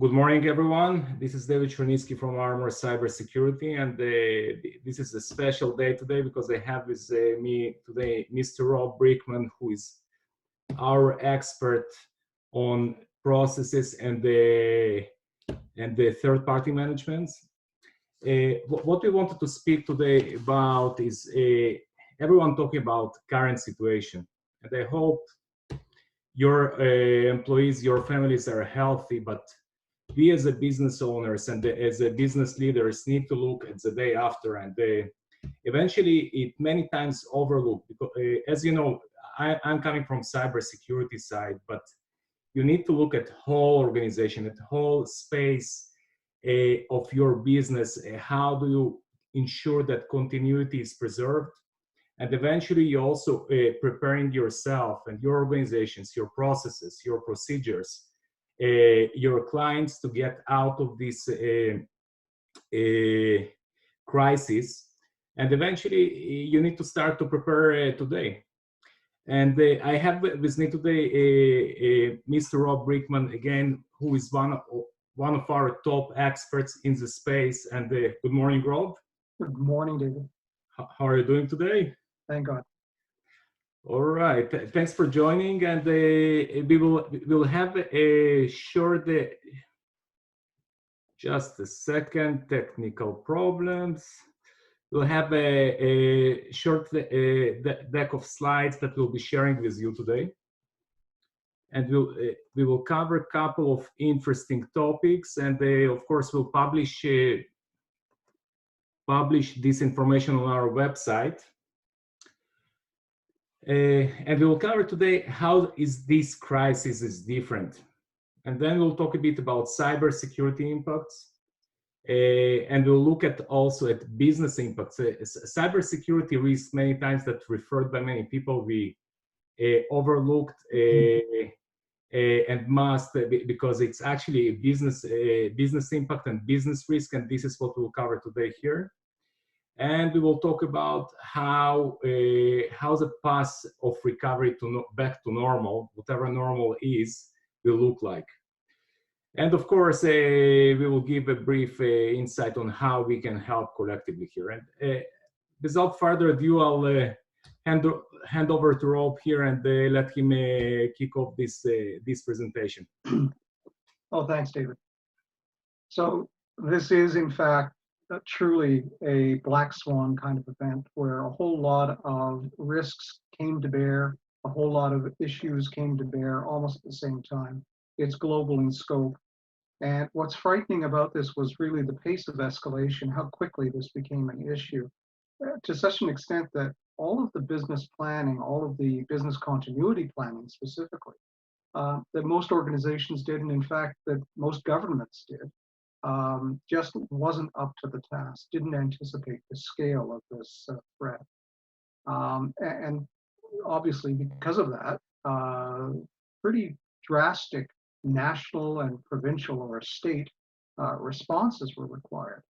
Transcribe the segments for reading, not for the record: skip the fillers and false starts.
Good morning, everyone. This is David Chernitsky from Armor Cybersecurity, and this is a special day today because I have with me today Mr. Rob Brickman, who is our expert on processes and the third-party management. What we wanted to speak today about is everyone talking about current situation, and I hope your employees, your families are healthy, but we as a business owners and as a business leaders need to look at the day after, and eventually it many times overlooked because as you know, I'm coming from cybersecurity side, but you need to look at whole organization, at whole space of your business. How do you ensure that continuity is preserved? And eventually you also preparing yourself and your organizations, your processes, your procedures, your clients to get out of this crisis. And eventually you need to start to prepare today. And I have with me today Mr. Rob Brickman, again, who is one of our top experts in the space. And good morning, Rob. Good morning, David. How are you doing today? Thank God. All right, thanks for joining, and we'll have a short, just a second, technical problems. We'll have a short deck of slides that we'll be sharing with you today, and we will cover a couple of interesting topics, and of course we'll publish this information on our website. And we will cover today how is this crisis is different. And then we'll talk a bit about cybersecurity impacts. And we'll look at also at business impacts. Cybersecurity risks many times that referred by many people we overlooked and must, because it's actually a business impact and business risk, and this is what we'll cover today here. And we will talk about how the path of recovery back to normal, whatever normal is, will look like. And of course, we will give a brief insight on how we can help collectively here. And without further ado, I'll hand over to Rob here and let him kick off this presentation. Oh, thanks, David. So this is, in fact, truly a black swan kind of event where a whole lot of risks came to bear, a whole lot of issues came to bear almost at the same time. It's global in scope. And what's frightening about this was really the pace of escalation, how quickly this became an issue, to such an extent that all of the business planning, all of the business continuity planning specifically, that most organizations did, and in fact that most governments did, just wasn't up to the task, didn't anticipate the scale of this threat. And obviously because of that, pretty drastic national and provincial or state responses were required.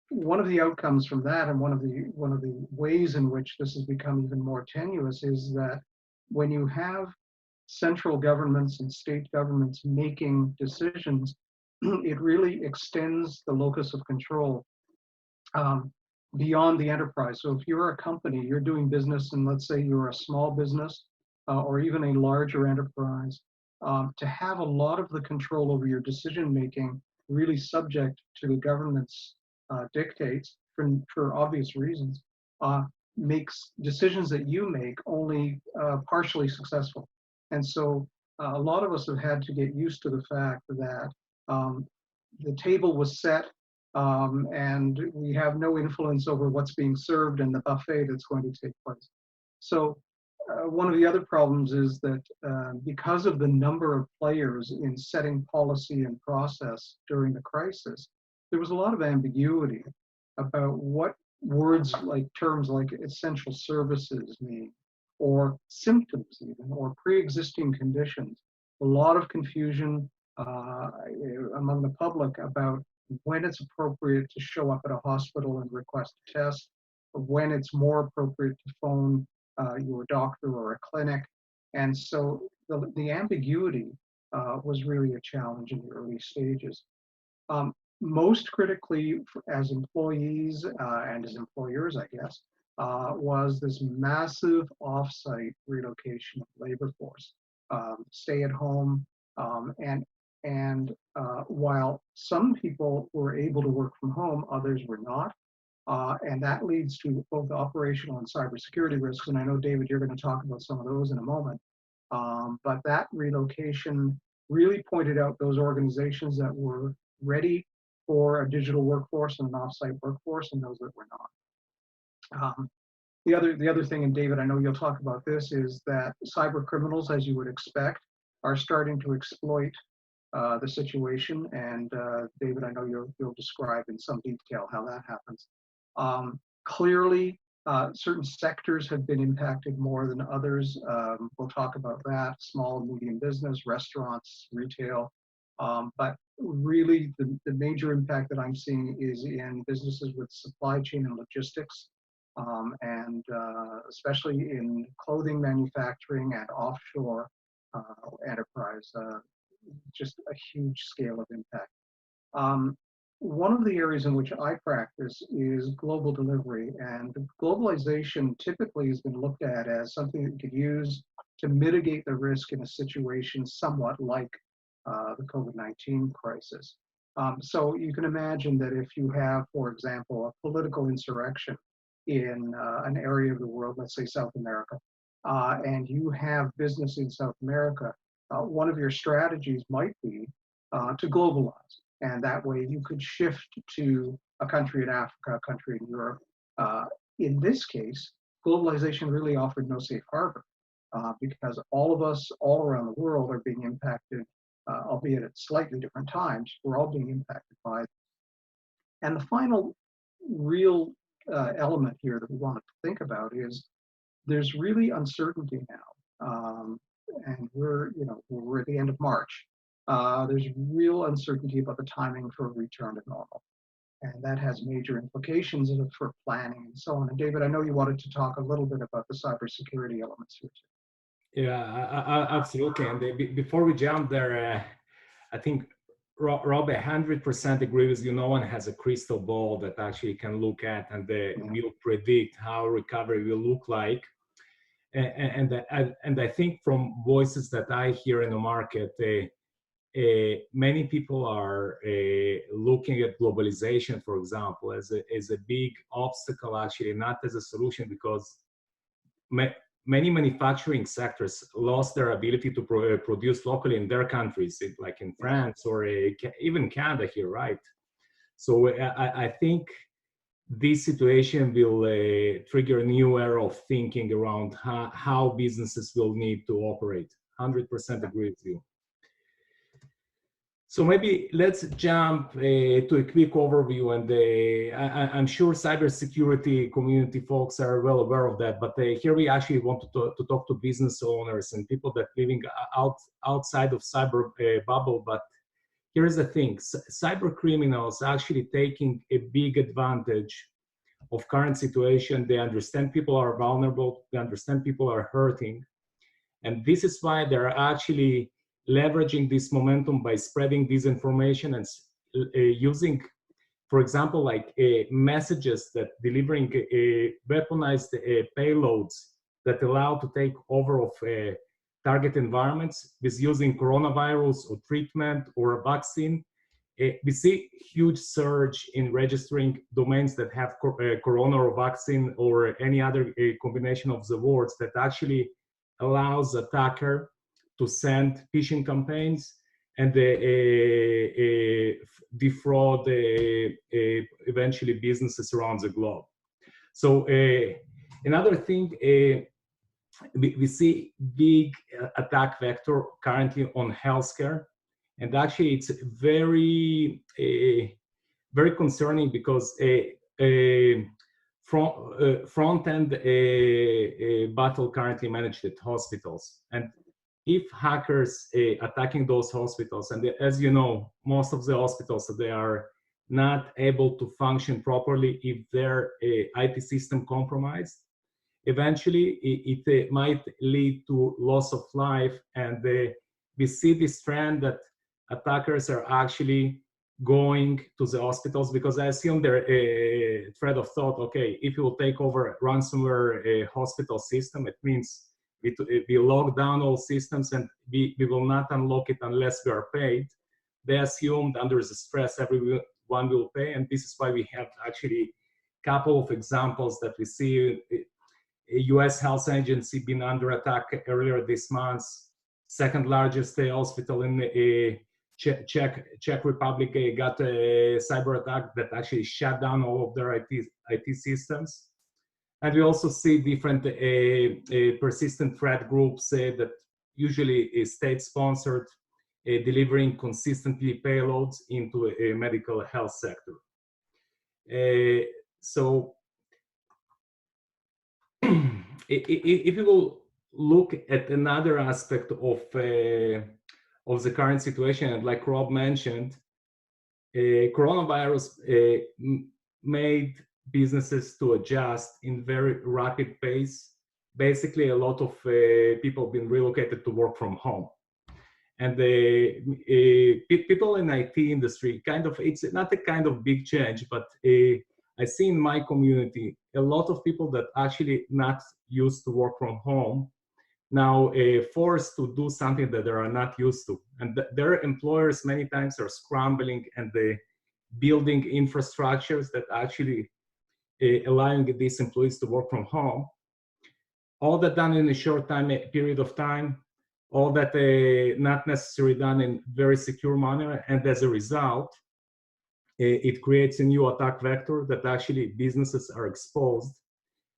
One of the outcomes from that, and one of the ways in which this has become even more tenuous, is that when you have central governments and state governments making decisions, it really extends the locus of control beyond the enterprise. So if you're a company, you're doing business, and let's say you're a small business or even a larger enterprise, to have a lot of the control over your decision making really subject to the government's dictates for obvious reasons, makes decisions that you make only partially successful. And so a lot of us have had to get used to the fact that the table was set and we have no influence over what's being served in the buffet that's going to take place. So one of the other problems is that because of the number of players in setting policy and process during the crisis, there was a lot of ambiguity about what words like terms like essential services mean, or symptoms even, or pre-existing conditions. A lot of confusion among the public about when it's appropriate to show up at a hospital and request a test, or when it's more appropriate to phone your doctor or a clinic. And so the ambiguity was really a challenge in the early stages. Most critically, as employees and as employers, I guess, was this massive offsite relocation of labor force, stay at home, and while some people were able to work from home, others were not. And that leads to both operational and cybersecurity risks. And I know, David, you're going to talk about some of those in a moment. But that relocation really pointed out those organizations that were ready for a digital workforce and an offsite workforce, and those that were not. The other thing, and David, I know you'll talk about this, is that cyber criminals, as you would expect, are starting to exploit the situation. And David, I know you'll describe in some detail how that happens. Clearly, certain sectors have been impacted more than others. We'll talk about that: small and medium business, restaurants, retail. But really, the major impact that I'm seeing is in businesses with supply chain and logistics, and especially in clothing manufacturing and offshore enterprise. Just a huge scale of impact. One of the areas in which I practice is global delivery, and globalization typically has been looked at as something that you could use to mitigate the risk in a situation somewhat like the COVID-19 crisis. So you can imagine that if you have, for example, a political insurrection in an area of the world, let's say South America, and you have business in South America, one of your strategies might be to globalize. And that way you could shift to a country in Africa, a country in Europe. In this case, globalization really offered no safe harbor because all of us all around the world are being impacted, albeit at slightly different times. We're all being impacted by it. And the final real element here that we want to think about is there's really uncertainty now. And we're at the end of March. There's real uncertainty about the timing for a return to normal. And that has major implications for planning and so on. And David, I know you wanted to talk a little bit about the cybersecurity elements here too. Yeah, absolutely. And before we jump there, I think Rob 100% agree with you. No one has a crystal ball that actually can look at and will predict how recovery will look like. And I think from voices that I hear in the market, many people are looking at globalization, for example, as a big obstacle, actually, not as a solution, because many manufacturing sectors lost their ability to produce locally in their countries, like in France or even Canada here, right? So I think this situation will trigger a new era of thinking around how businesses will need to operate. 100% agree with you. So maybe let's jump to a quick overview, and I'm sure cybersecurity community folks are well aware of that, but here we actually want to talk to business owners and people that living outside of cyber bubble. But here's the thing: cyber criminals are actually taking a big advantage of current situation. They understand people are vulnerable, they understand people are hurting, and this is why they're actually leveraging this momentum by spreading disinformation and using, for example, like messages that delivering weaponized payloads that allow to take over of target environments with using coronavirus or treatment or a vaccine. We see huge surge in registering domains that have corona or vaccine or any other combination of the words that actually allows attacker to send phishing campaigns and defraud eventually businesses around the globe. So another thing, we see big attack vector currently on healthcare, and actually it's very very concerning because front-end battle currently managed at hospitals. And if hackers attacking those hospitals, and as you know, most of the hospitals, they are not able to function properly if their IT system compromised, eventually it might lead to loss of life and we see this trend that attackers are actually going to the hospitals, because I assume they're a thread of thought, okay, if you will take over ransomware hospital system, it means we lock down all systems and we will not unlock it unless we are paid. They assumed under the stress everyone will pay, and this is why we have actually a couple of examples that we see. A US health agency been under attack earlier this month, second largest hospital in Czech Republic got a cyber attack that actually shut down all of their IT systems. And we also see different persistent threat groups that usually is state-sponsored, delivering consistently payloads into a medical health sector. So if you will look at another aspect of the current situation, and like Rob mentioned, coronavirus made businesses to adjust in very rapid pace. Basically, a lot of people have been relocated to work from home. And people in IT industry, it's not a kind of big change, but I see in my community a lot of people that actually not used to work from home now forced to do something that they are not used to. And their employers many times are scrambling and building infrastructures that actually allowing these employees to work from home. All that done in a short period of time, all that not necessarily done in very secure manner, and as a result, it creates a new attack vector that actually businesses are exposed,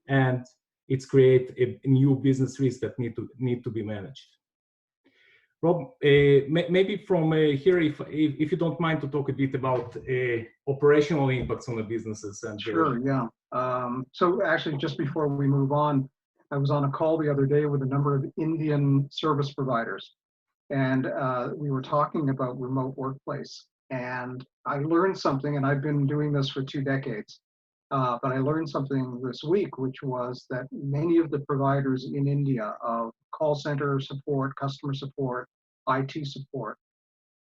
and it's create a new business risk that need to be managed. Rob, maybe from here, if you don't mind, to talk a bit about operational impacts on the businesses. And sure, yeah. So actually, just before we move on, I was on a call the other day with a number of Indian service providers, and we were talking about remote workplace. And I learned something, and I've been doing this for 2 decades, but I learned something this week, which was that many of the providers in India of call center support, customer support, IT support,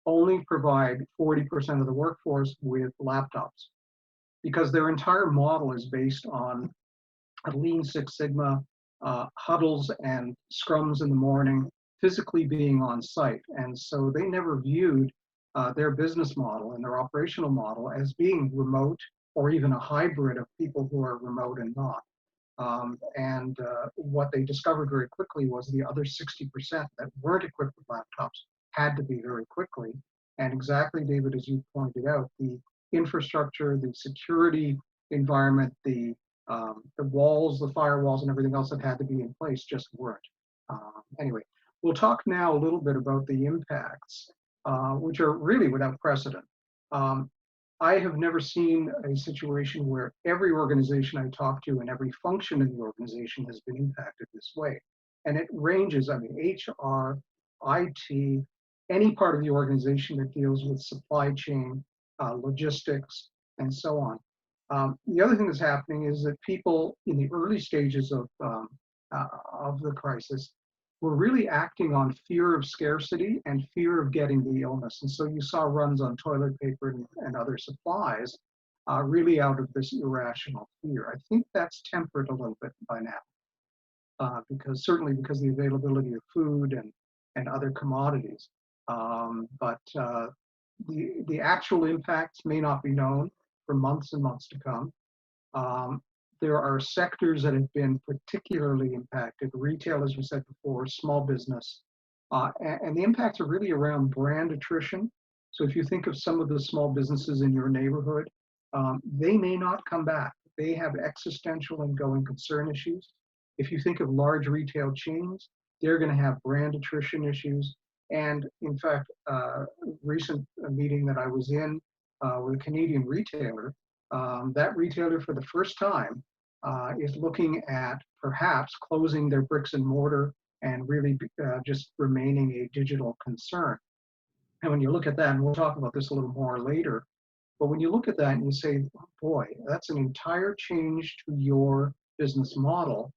only provide 40% of the workforce with laptops, because their entire model is based on a Lean Six Sigma, huddles and scrums in the morning, physically being on site. And so they never viewed their business model and their operational model as being remote, or even a hybrid of people who are remote and not. What they discovered very quickly was the other 60% that weren't equipped with laptops had to be very quickly. And exactly, David, as you pointed out, the infrastructure, the security environment, the walls, the firewalls, and everything else that had to be in place just weren't. Anyway, we'll talk now a little bit about the impacts, which are really without precedent. I have never seen a situation where every organization I talk to and every function in the organization has been impacted this way. And it ranges, I mean, HR, IT, any part of the organization that deals with supply chain, logistics, and so on. The other thing that's happening is that people in the early stages of the crisis were really acting on fear of scarcity and fear of getting the illness. And so you saw runs on toilet paper and other supplies really out of this irrational fear. I think that's tempered a little bit by now, because the availability of food and other commodities. But the actual impacts may not be known for months and months to come. There are sectors that have been particularly impacted: retail, as we said before, small business, and the impacts are really around brand attrition. So if you think of some of the small businesses in your neighborhood, they may not come back. They have existential and going concern issues. If you think of large retail chains, they're going to have brand attrition issues. And in fact, recent meeting that I was in with a Canadian retailer, that retailer for the first time is looking at perhaps closing their bricks and mortar and really just remaining a digital concern. And when you look at that, and we'll talk about this a little more later, but when you look at that and you say, oh boy, that's an entire change to your business model.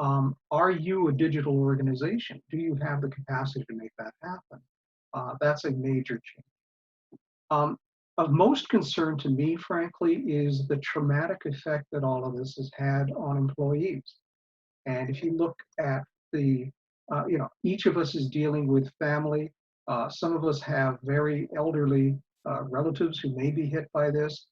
Are you a digital organization? Do you have the capacity to make that happen? That's a major change. Of most concern to me, frankly, is the traumatic effect that all of this has had on employees. And if you look at the, each of us is dealing with family. Some of us have very elderly relatives who may be hit by this.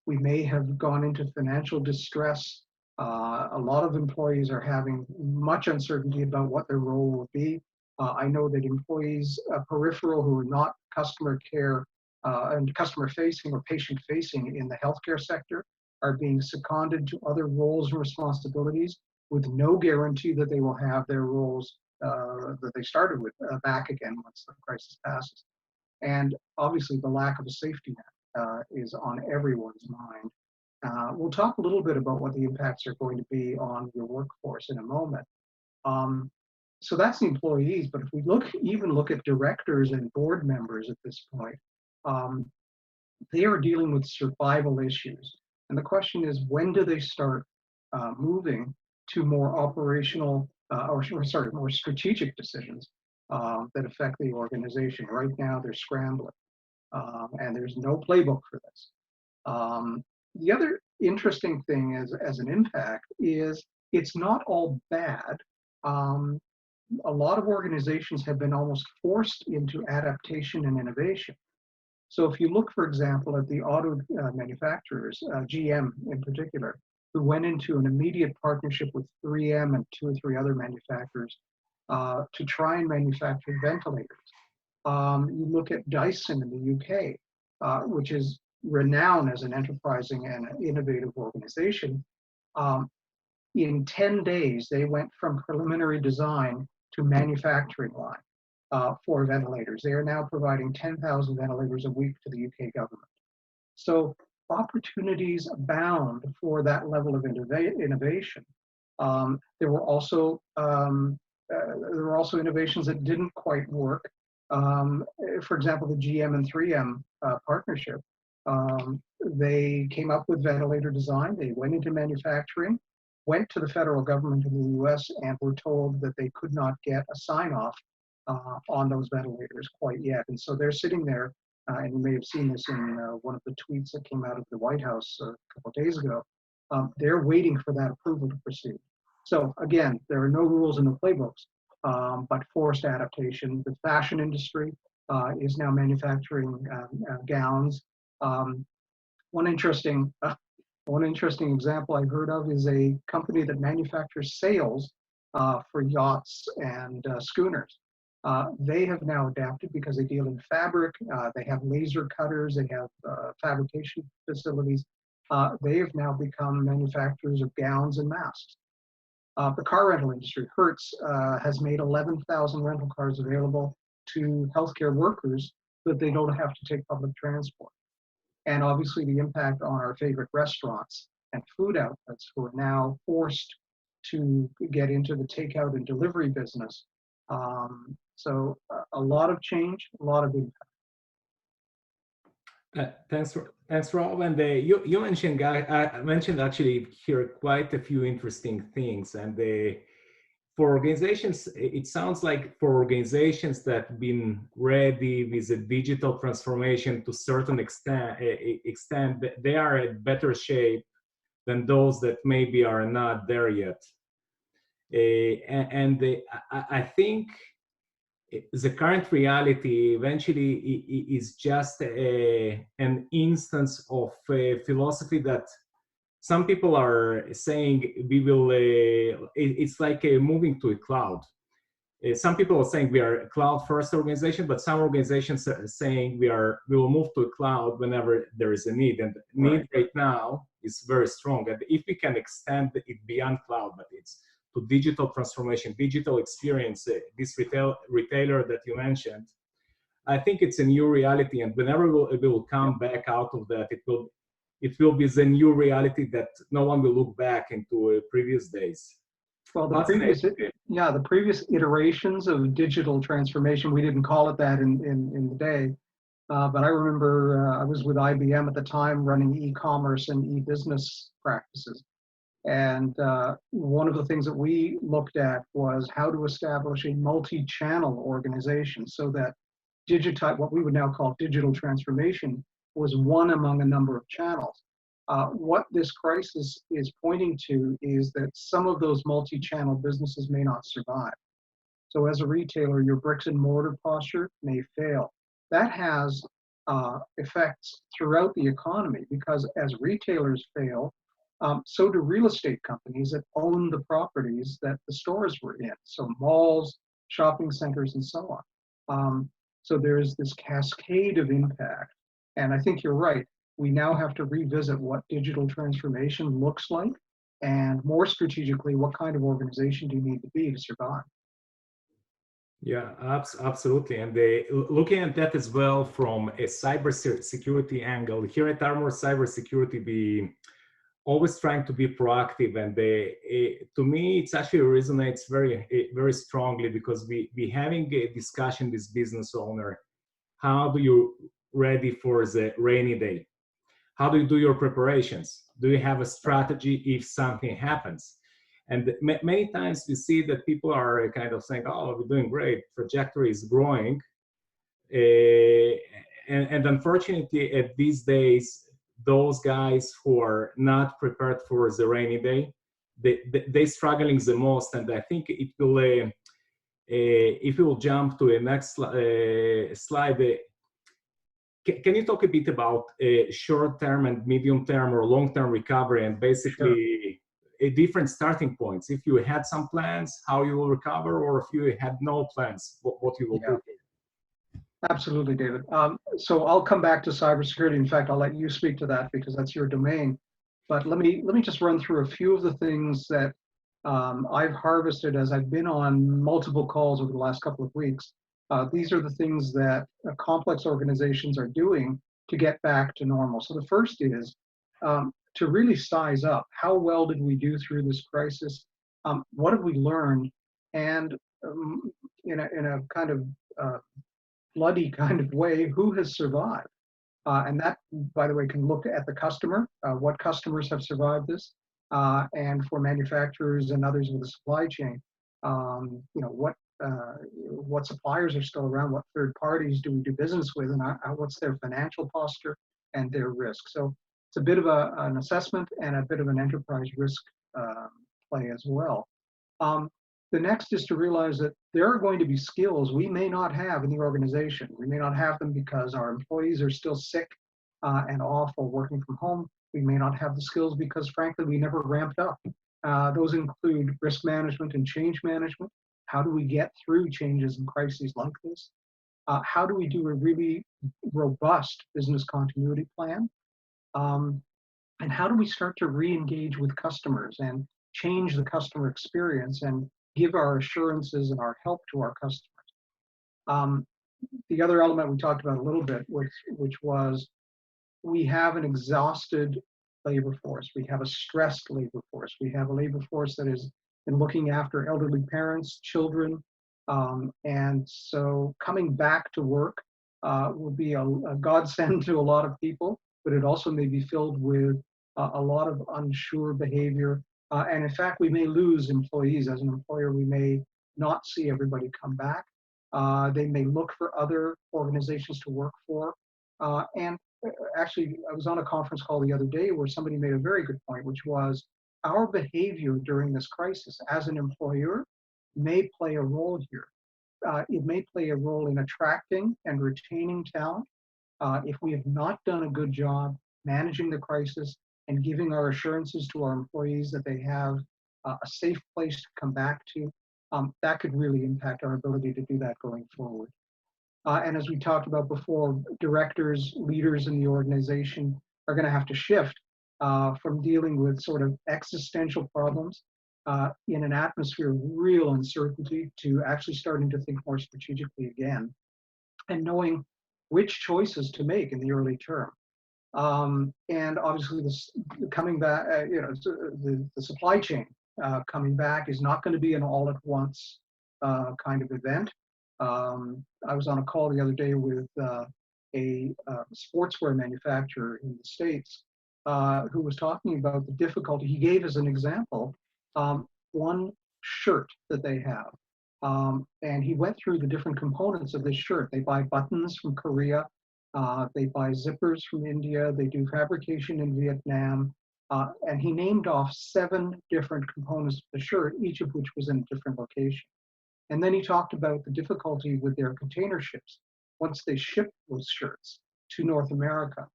We may have gone into financial distress. A lot of employees are having much uncertainty about what their role will be. I know that employees peripheral who are not customer care and customer facing or patient facing in the healthcare sector are being seconded to other roles and responsibilities with no guarantee that they will have their roles that they started with back again once the crisis passes. And obviously the lack of a safety net is on everyone's mind. We'll talk a little bit about what the impacts are going to be on your workforce in a moment. So that's the employees, but if we even look at directors and board members at this point, they are dealing with survival issues. And the question is, when do they start moving to more operational, more strategic decisions that affect the organization? Right now, they're scrambling, and there's no playbook for this. The other interesting thing as an impact is it's not all bad. A lot of organizations have been almost forced into adaptation and innovation. So if you look, for example, at the auto manufacturers, GM in particular, who went into an immediate partnership with 3M and 2 or 3 other manufacturers to try and manufacture ventilators. You look at Dyson in the UK, which is renowned as an enterprising and innovative organization. In 10 days, they went from preliminary design to manufacturing line for ventilators. They are now providing 10,000 ventilators a week to the UK government. So opportunities abound for that level of innovation. There were also innovations that didn't quite work. For example, the GM and 3M partnership. They came up with ventilator design. They went into manufacturing, went to the federal government in the US and were told that they could not get a sign-off on those ventilators quite yet. And so they're sitting there, and you may have seen this in one of the tweets that came out of the White House a couple of days ago. They're waiting for that approval to proceed. So again, there are no rules in the playbooks, but forced adaptation. The fashion industry is now manufacturing gowns. One interesting example I've heard of is a company that manufactures sails for yachts and schooners. They have now adapted because they deal in fabric. They have laser cutters. They have fabrication facilities. They have now become manufacturers of gowns and masks. The car rental industry, Hertz, has made 11,000 rental cars available to healthcare workers so that they don't have to take public transport. And obviously the impact on our favorite restaurants and food outlets who are now forced to get into the takeout and delivery business. So a lot of change, a lot of impact. Thanks, Rob. And you mentioned, I mentioned actually here quite a few interesting things. And for organizations, it sounds like for organizations that have been ready with a digital transformation to a certain extent, they are in better shape than those that maybe are not there yet. I think the current reality eventually is just an instance of a philosophy that some people are saying we will, it's like moving to a cloud. Some people are saying we are a cloud first organization, but some organizations are saying we will move to a cloud whenever there is a need. And need right now is very strong. And if we can extend it beyond cloud, but it's to digital transformation, digital experience, this retailer that you mentioned, I think it's a new reality. And whenever we will come back out of that, it will be the new reality that no one will look back into previous days. Well, the previous iterations of digital transformation, we didn't call it that in the day, but I remember I was with IBM at the time running e-commerce and e-business practices. And one of the things that we looked at was how to establish a multi-channel organization so that what we would now call digital transformation, was one among a number of channels. What this crisis is pointing to is that some of those multi-channel businesses may not survive. So as a retailer, your bricks and mortar posture may fail. That has effects throughout the economy, because as retailers fail, so do real estate companies that own the properties that the stores were in. So malls, shopping centers, and so on. So there's this cascade of impact. And I think you're right. We now have to revisit what digital transformation looks like, and more strategically, what kind of organization do you need to be to survive? Yeah, absolutely. And looking at that as well from a cybersecurity angle, here at Armor Cybersecurity, we always trying to be proactive. And to me, it's actually resonates very strongly, because we having a discussion with business owner. How do you ready for the rainy day? How do you do your preparations? Do you have a strategy if something happens? And many times we see that people are kind of saying, oh, we're doing great, trajectory is growing. And unfortunately, at these days, those guys who are not prepared for the rainy day, they struggling the most. And I think it will, if we will jump to a next slide, can you talk a bit about short-term and medium-term or long-term recovery, and basically different starting points? If you had some plans, how you will recover, or if you had no plans, what you will do? Absolutely, David. So I'll come back to cybersecurity. In fact, I'll let you speak to that because that's your domain. But let me just run through a few of the things that I've harvested as I've been on multiple calls over the last couple of weeks. These are the things that complex organizations are doing to get back to normal. So the first is to really size up. How well did we do through this crisis? What have we learned? And in a kind of bloody kind of way, who has survived? And that, by the way, can look at the customer, what customers have survived this, and for manufacturers and others with the supply chain, what suppliers are still around, what third parties do we do business with, and what's their financial posture and their risk. So it's a bit of an assessment and a bit of an enterprise risk play as well. The next is to realize that there are going to be skills we may not have in the organization. We may not have them because our employees are still sick and off or working from home. We may not have the skills because, frankly, we never ramped up. Those include risk management and change management. How do we get through changes and crises like this? How do we do a really robust business continuity plan? And how do we start to re-engage with customers and change the customer experience and give our assurances and our help to our customers? The other element we talked about a little bit, which was we have an exhausted labor force. We have a stressed labor force. We have a labor force that is been looking after elderly parents, children, and so coming back to work will be a godsend to a lot of people, but it also may be filled with a lot of unsure behavior. And in fact, we may lose employees. As an employer, we may not see everybody come back. They may look for other organizations to work for. And actually, I was on a conference call the other day where somebody made a very good point, which was our behavior during this crisis as an employer may play a role here. It may play a role in attracting and retaining talent. If we have not done a good job managing the crisis and giving our assurances to our employees that they have a safe place to come back to, that could really impact our ability to do that going forward. And as we talked about before, directors, leaders in the organization are going to have to shift from dealing with sort of existential problems in an atmosphere of real uncertainty to actually starting to think more strategically again and knowing which choices to make in the early term. And obviously, this coming back, the supply chain coming back is not going to be an all-at-once kind of event. I was on a call the other day with a sportswear manufacturer in the States who was talking about the difficulty. He gave as an example one shirt that they have And he went through the different components of this shirt. They buy buttons from Korea. They buy zippers from India. They do fabrication in Vietnam. And he named off 7 different components of the shirt, each of which was in a different location. And then he talked about the difficulty with their container ships. Once they ship those shirts to North America,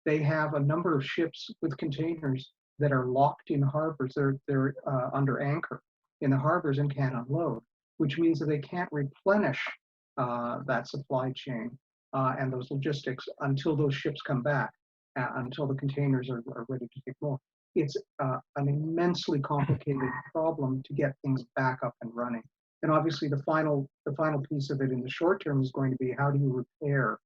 they have a number of ships with containers that are locked in harbors. They're under anchor in the harbors and can't unload, which means that they can't replenish that supply chain and those logistics until those ships come back, until the containers are ready to take more. It's an immensely complicated problem to get things back up and running. And obviously the final piece of it in the short term is going to be, how do you repair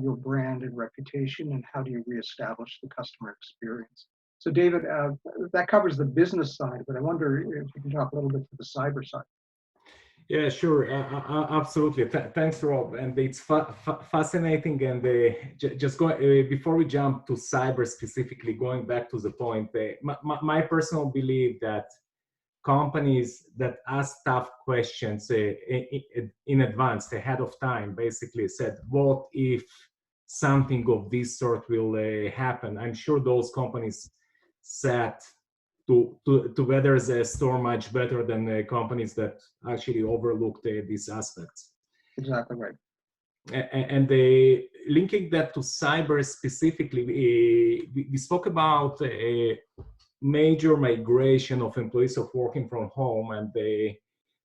your brand and reputation, and how do you reestablish the customer experience? So David, that covers the business side, but I wonder if you can talk a little bit to the cyber side. Yeah, sure, absolutely. Thanks, Rob. And it's fascinating. And just before we jump to cyber specifically, going back to the point, my personal belief that companies that ask tough questions in advance, ahead of time, basically said, what if something of this sort will happen? I'm sure those companies set to weather the storm much better than companies that actually overlooked these aspects. Exactly right. And linking that to cyber specifically, we spoke about a major migration of employees of working from home, and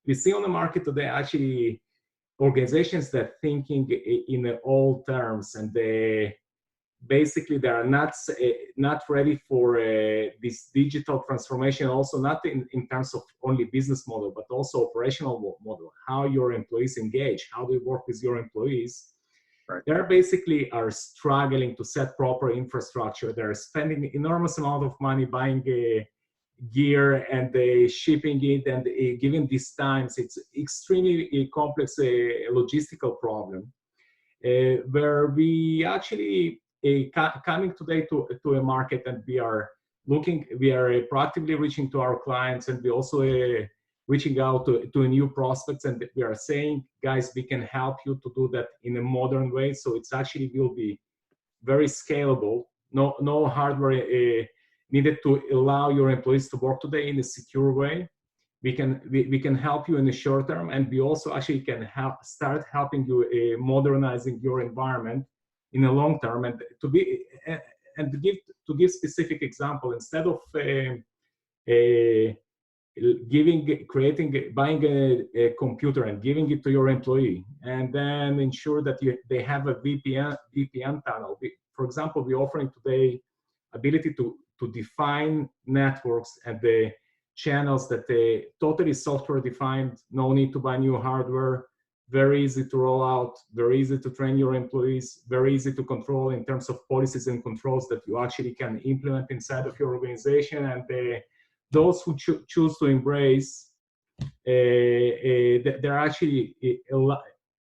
we see on the market today actually organizations that thinking in old terms, and basically they are not ready for this digital transformation, also not in terms of only business model, but also operational model, how your employees engage, how do you work with your employees. Right. They basically are struggling to set proper infrastructure. They're spending enormous amount of money buying gear and shipping it, and given these times, it's extremely complex logistical problem. Where we actually coming today to a market, and we are proactively reaching to our clients, and we also reaching out to new prospects, and we are saying, guys, we can help you to do that in a modern way. So it's actually will be very scalable. No hardware needed to allow your employees to work today in a secure way. We can help you in the short term, and we also actually can start helping you modernizing your environment in the long term. And to give specific example, instead of buying a computer and giving it to your employee, and then ensure that they have a VPN tunnel. For example, we're offering today ability to define networks and the channels that they totally software defined, no need to buy new hardware, very easy to roll out, very easy to train your employees, very easy to control in terms of policies and controls that you actually can implement inside of your organization. And those who choose to embrace, they're actually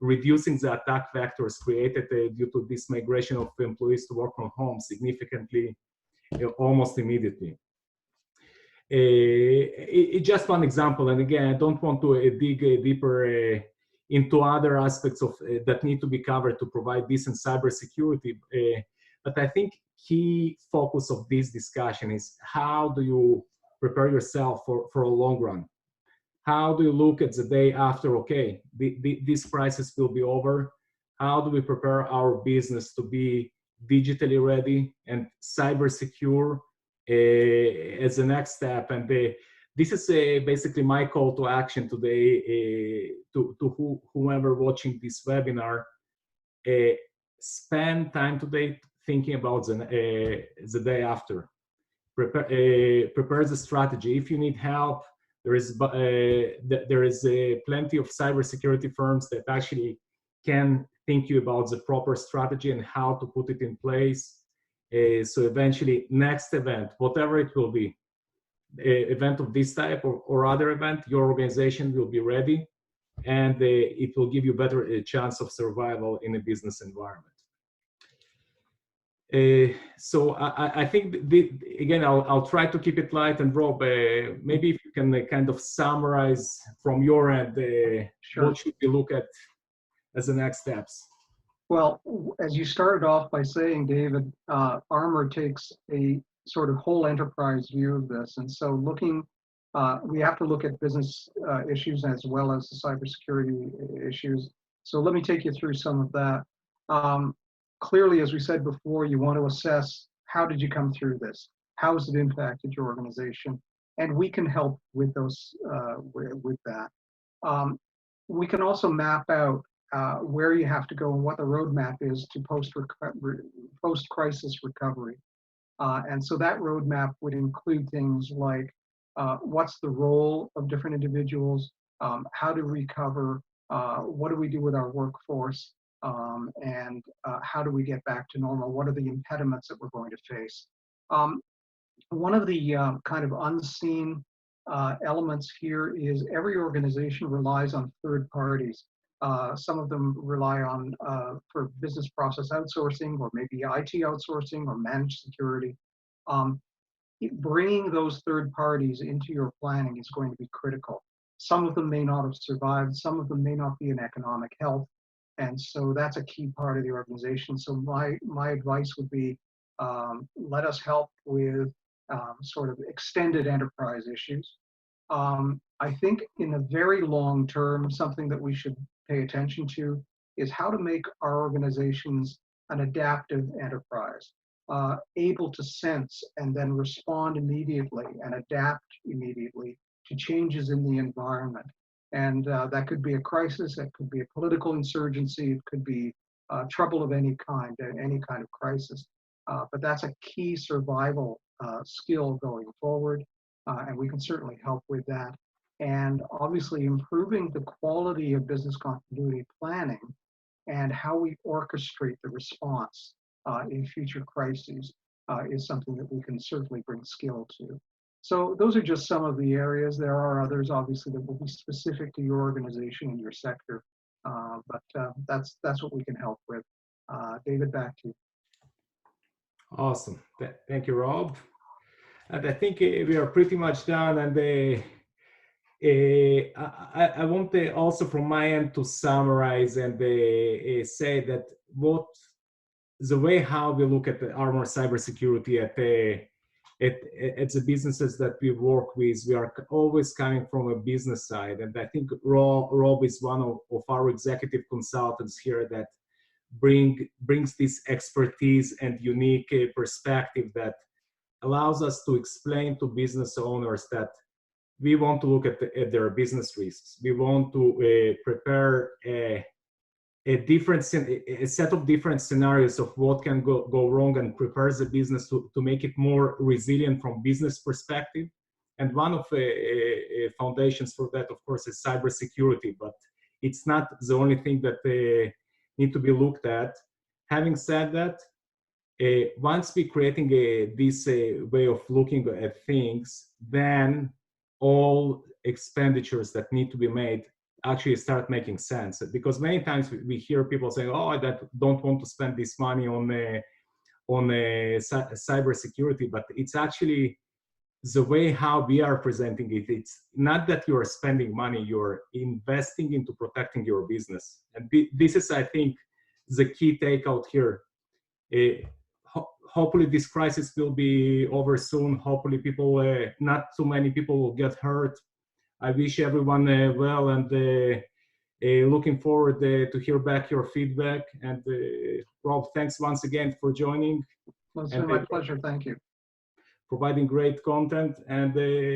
reducing the attack vectors created due to this migration of employees to work from home significantly, almost immediately. It's just one example, and again, I don't want to dig deeper into other aspects of that need to be covered to provide decent cybersecurity. But I think key focus of this discussion is, how do you prepare yourself for a long run? How do you look at the day after, okay, this crisis will be over? How do we prepare our business to be digitally ready and cyber secure as the next step? And this is basically my call to action today to whoever watching this webinar. Spend time today thinking about the day after. Prepare the strategy. If you need help, there is plenty of cybersecurity firms that actually can think you about the proper strategy and how to put it in place. So eventually, next event, whatever it will be, event of this type or other event, your organization will be ready, and it will give you better chance of survival in a business environment. So I think again, I'll try to keep it light. And Rob, maybe if you can kind of summarize from your end, Sure. what should we look at as the next steps? Well, as you started off by saying, David, Armor takes a sort of whole enterprise view of this. And so we have to look at business issues as well as the cybersecurity issues. So let me take you through some of that. Clearly, as we said before, you want to assess, how did you come through this? How has it impacted your organization? And we can help with those, with that. We can also map out where you have to go and what the roadmap is to post-crisis recovery. And so that roadmap would include things like what's the role of different individuals, how to recover, what do we do with our workforce, and how do we get back to normal? What are the impediments that we're going to face? One of the kind of unseen elements here is every organization relies on third parties. Some of them rely on for business process outsourcing, or maybe IT outsourcing, or managed security. Bringing those third parties into your planning is going to be critical. Some of them may not have survived, some of them may not be in economic health, and so that's a key part of the organization. So my advice would be, let us help with sort of extended enterprise issues. I think in the very long term, something that we should pay attention to is how to make our organizations an adaptive enterprise, able to sense and then respond immediately and adapt immediately to changes in the environment. And that could be a crisis, it could be a political insurgency, it could be trouble of any kind of crisis. But that's a key survival skill going forward, and we can certainly help with that. And obviously improving the quality of business continuity planning and how we orchestrate the response in future crises is something that we can certainly bring skill to. So those are just some of the areas. There are others, obviously, that will be specific to your organization and your sector, but that's what we can help with. David, back to you. Awesome. Thank you, Rob. And I think we are pretty much done. And I want also from my end to summarize and say that the way how we look at the Armor cybersecurity at the businesses that we work with, we are always coming from a business side. And I think Rob is one of our executive consultants here that brings this expertise and unique perspective that allows us to explain to business owners that we want to look at their business risks. We want to prepare a set of different scenarios of what can go wrong and prepare the business to make it more resilient from business perspective. And one of the foundations for that, of course, is cybersecurity, but it's not the only thing that need to be looked at. Having said that, once we're creating this way of looking at things, then all expenditures that need to be made actually start making sense. Because many times we hear people saying, "Oh, I don't want to spend this money on cybersecurity," but it's actually the way how we are presenting it. It's not that you are spending money; you're investing into protecting your business. And this is, I think, the key takeout here. Hopefully this crisis will be over soon. Hopefully not too many people will get hurt. I wish everyone well, and looking forward to hear back your feedback. And Rob, thanks once again for joining. Well, it's been my pleasure. Thank you. Providing great content. And